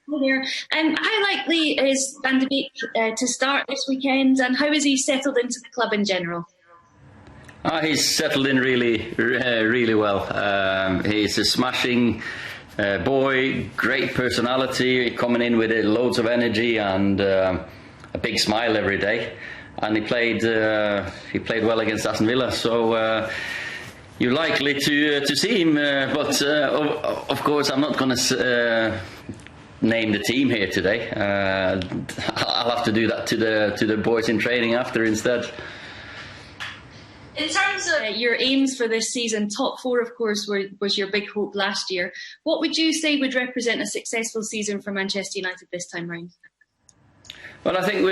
Hi there. How likely is Van de Beek to start this weekend, and how has he settled into the club in general? He's settled in really well. He's a smashing boy, great personality, coming in with loads of energy and a big smile every day. And he played well against Aston Villa, so you're likely to see him. But of course, I'm not going to name the team here today. I'll have to do that to the boys in training after instead. In terms of your aims for this season, top four, of course, was your big hope last year. What would you say would represent a successful season for Manchester United this time round? Well, I think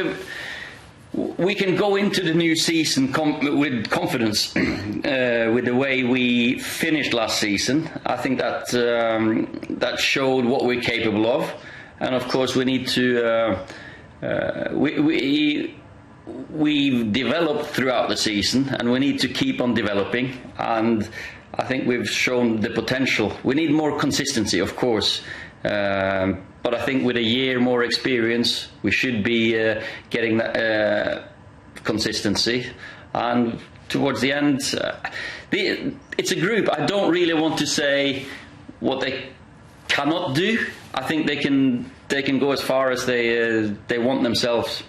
we can go into the new season with confidence with the way we finished last season. I think that that showed what we're capable of, and of course we need to we've developed throughout the season, and we need to keep on developing. And I think we've shown the potential. We need more consistency, of course. But I think with a year more experience, we should be getting that consistency. And towards the end, it's a group. I don't really want to say what they cannot do. I think they can go as far as they want themselves.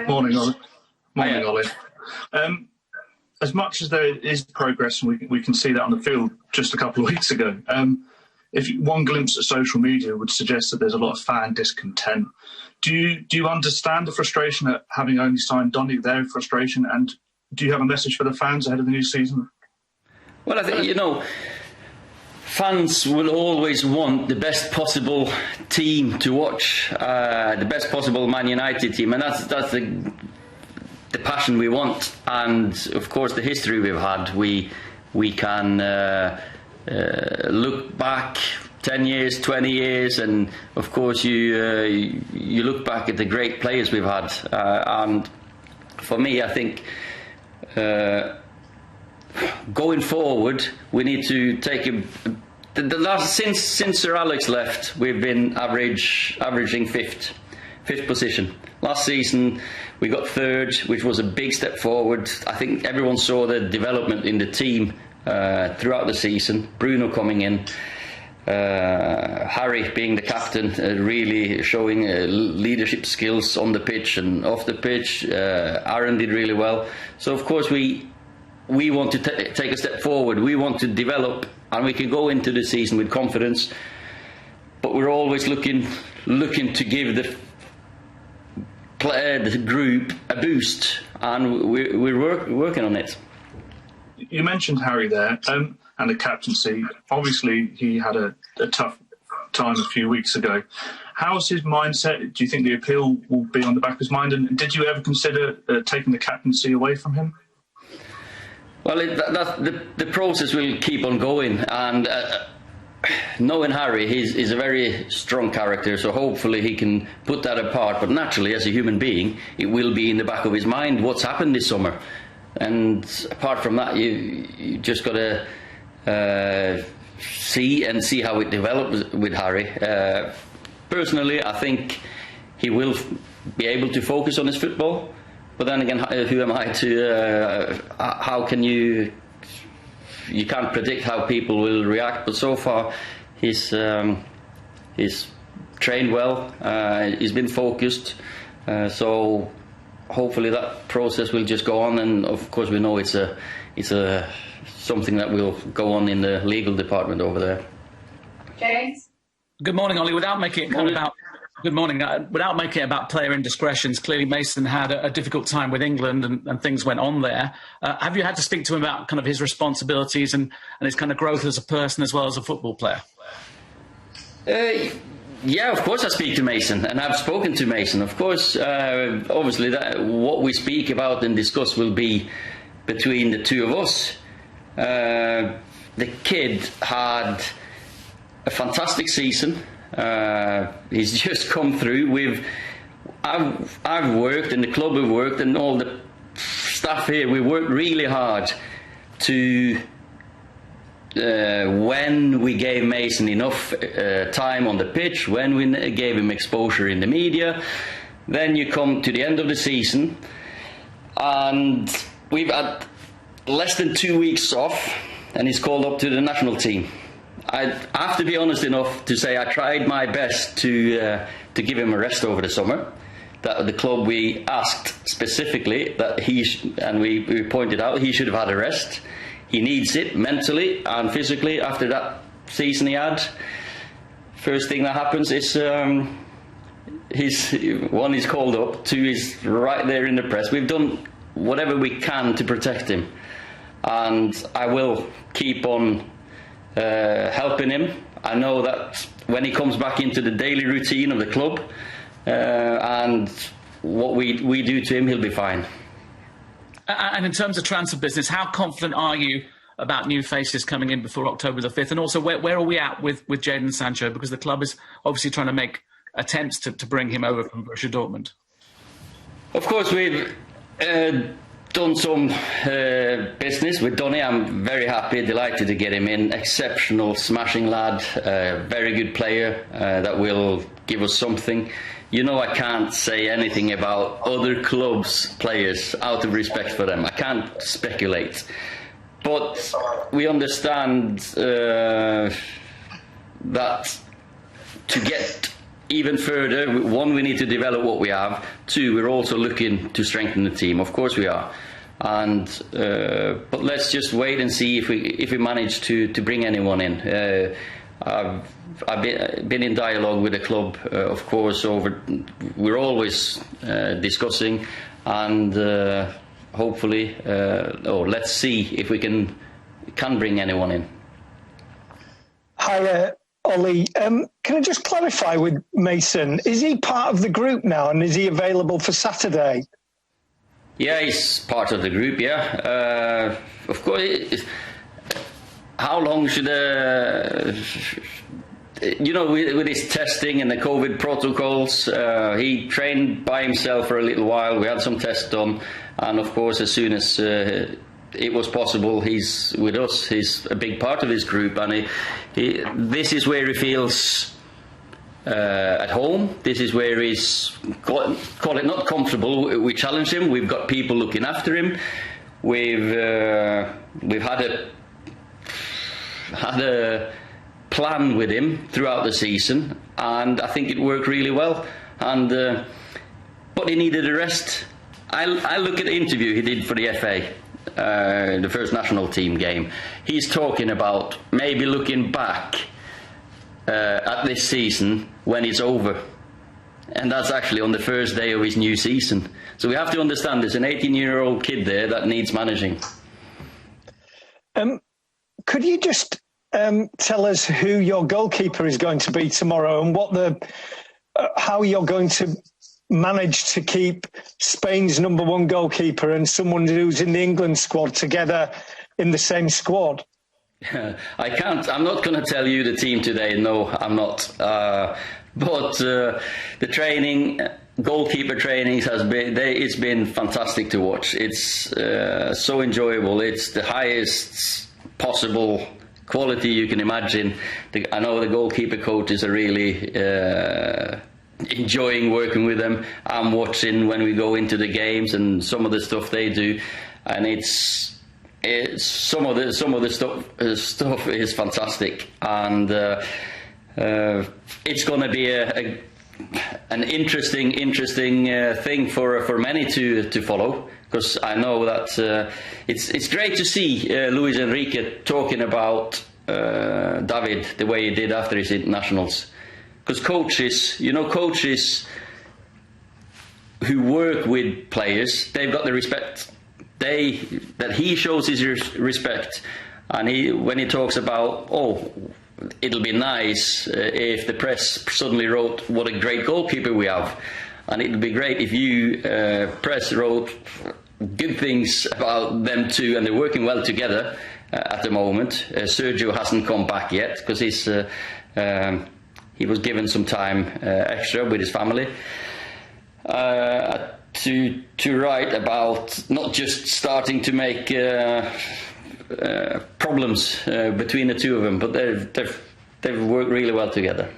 Morning, Ollie. Morning, Ollie. As much as there is progress, and we can see that on the field just a couple of weeks ago, if one glimpse at social media would suggest that there's a lot of fan discontent. Do you understand the frustration at having only signed Donny, their frustration, and do you have a message for the fans ahead of the new season? Well, I think, fans will always want the best possible team to watch, the best possible Man United team, and that's the passion we want. And of course, the history we've had, we can look back 10 years, 20 years, and of course you look back at the great players we've had. And for me, I think going forward, we need to take since Sir Alex left, we've been averaging fifth position. Last season we got third, which was a big step forward. I think everyone saw the development in the team throughout the season. Bruno coming in, Harry being the captain, really showing leadership skills on the pitch and off the pitch. Aaron did really well. So of course we want to take a step forward. We want to develop, and we can go into the season with confidence. But we're always looking to give the group a boost, and we're working on it. You mentioned Harry there, and the captaincy. Obviously, he had a tough time a few weeks ago. How's his mindset? Do you think the appeal will be on the back of his mind? And did you ever consider taking the captaincy away from him? Well, the process will keep on going, and knowing Harry, he's a very strong character, so hopefully he can put that apart. But naturally, as a human being, it will be in the back of his mind what's happened this summer. And apart from that, you just got to see how it develops with Harry. Personally, I think he will be able to focus on his football. But then again, who am I to? How can you? You can't predict how people will react. But so far, he's trained well. He's been focused. So hopefully that process will just go on. And of course, we know it's something that will go on in the legal department over there. James. Good morning, Ollie. Without making it Good morning. Without making it about player indiscretions, clearly Mason had a difficult time with England and things went on there. Have you had to speak to him about kind of his responsibilities and his kind of growth as a person as well as a football player? Yeah, of course I speak to Mason, and I've spoken to Mason. Of course, obviously what we speak about and discuss will be between the two of us. The kid had a fantastic season. He's just come through. I've worked, and the club have worked, and all the staff here. We worked really hard to when we gave Mason enough time on the pitch, when we gave him exposure in the media, then you come to the end of the season, and we've had less than 2 weeks off, and he's called up to the national team. I have to be honest enough to say I tried my best to give him a rest over the summer. That the club, we asked specifically that and we pointed out he should have had a rest. He needs it mentally and physically after that season he had. First thing that happens is he's called up, 2 is right there in the press. We've done whatever we can to protect him, and I will keep on helping him. I know that when he comes back into the daily routine of the club and what we do to him, he'll be fine. And in terms of transfer business, how confident are you about new faces coming in before October the 5th? And also, where are we at with Jadon Sancho? Because the club is obviously trying to make attempts to bring him over from Borussia Dortmund. Of course, we've done some business with Donny. I'm very happy, delighted to get him in. Exceptional, smashing lad, very good player that will give us something. You know, I can't say anything about other clubs' players out of respect for them. I can't speculate. But we understand that to get even further, 1, we need to develop what we have. 2, we're also looking to strengthen the team. Of course we are. And but let's just wait and see if we manage to bring anyone in. I've been in dialogue with the club, of course. We're always discussing, and hopefully, let's see if we can bring anyone in. Hi, Ollie. Can I just clarify with Mason? Is he part of the group now, and is he available for Saturday? Yeah, he's part of the group. Yeah, of course. How long should with his testing and the COVID protocols, he trained by himself for a little while. We had some tests done, and of course, as soon as it was possible, he's with us. He's a big part of his group, and this is where he feels at home. This is where he's call it not comfortable. We challenge him. We've got people looking after him. We've had a plan with him throughout the season, and I think it worked really well. And but he needed a rest. I look at the interview he did for the FA, the first national team game. He's talking about maybe looking back at this season when it's over, and that's actually on the first day of his new season. So we have to understand there's an 18-year-old kid there that needs managing. Could you just tell us who your goalkeeper is going to be tomorrow, and how you're going to manage to keep Spain's #1 goalkeeper and someone who's in the England squad together in the same squad? I can't. I'm not going to tell you the team today. No, I'm not. But the training, goalkeeper trainings it's been fantastic to watch. It's so enjoyable. It's the highest possible quality you can imagine. I know the goalkeeper coaches are really enjoying working with them. I'm watching when we go into the games and some of the stuff they do, and it's some of the stuff is fantastic, and it's going to be an interesting thing for many to follow, because I know that it's great to see Luis Enrique talking about David the way he did after his internationals, because coaches who work with players, they've got the respect. That he shows his respect, and when he talks about, it'll be nice if the press suddenly wrote what a great goalkeeper we have, and it'll be great if you press wrote good things about them too, and they're working well together at the moment. Sergio hasn't come back yet because he was given some time extra with his family. To write about not just starting to make problems between the two of them, but they've worked really well together.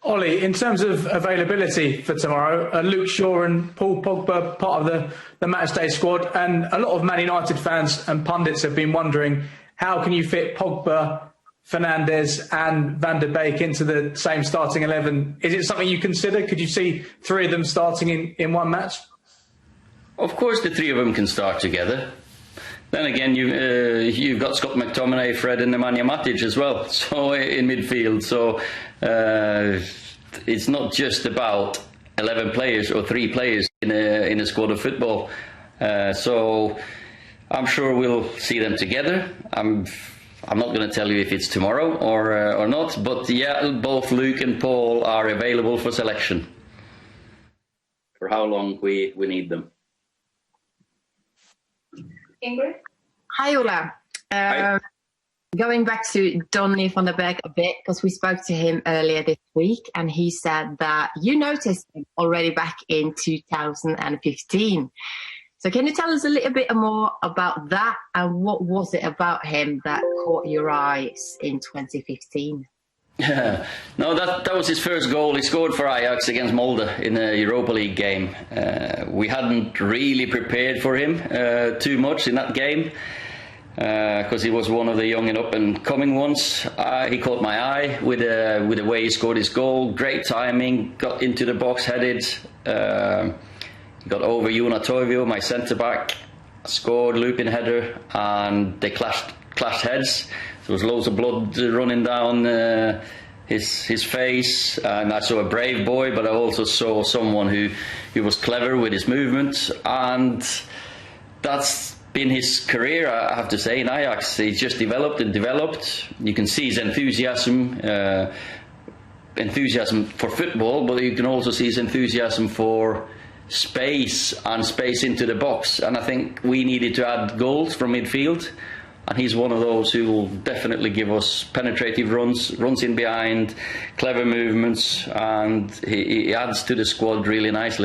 Ollie, in terms of availability for tomorrow, Luke Shaw and Paul Pogba part of the matchday squad, and a lot of Man United fans and pundits have been wondering, how can you fit Pogba, Fernandes and Van der Beek into the same starting 11? Is it something you consider? Could you see three of them starting in one match? Of course the three of them can start together. Then again, you've got Scott McTominay, Fred and Nemanja Matic as well, so in midfield. So it's not just about 11 players or 3 players in a squad of football. So I'm sure we'll see them together. I'm not going to tell you if it's tomorrow or not, but yeah, both Luke and Paul are available for selection for how long we need them. Ingrid? Hi, Ola. Hi. Going back to Donny van der Beek a bit, because we spoke to him earlier this week, and he said that you noticed him already back in 2015. So can you tell us a little bit more about that, and what was it about him that caught your eyes in 2015? No, that was his first goal. He scored for Ajax against Molde in a Europa League game. We hadn't really prepared for him too much in that game because he was one of the young and up and coming ones. He caught my eye with the way he scored his goal. Great timing, got into the box, headed, got over Joona Toivio, my centre back, scored, looping header, and they clashed heads. There was loads of blood running down his face, and I saw a brave boy, but I also saw someone who was clever with his movements, and that's been his career, I have to say, in Ajax. He's just developed and developed. You can see his enthusiasm for football, but you can also see his enthusiasm for space and space into the box, and I think we needed to add goals from midfield. And he's one of those who will definitely give us penetrative runs in behind, clever movements, and he adds to the squad really nicely.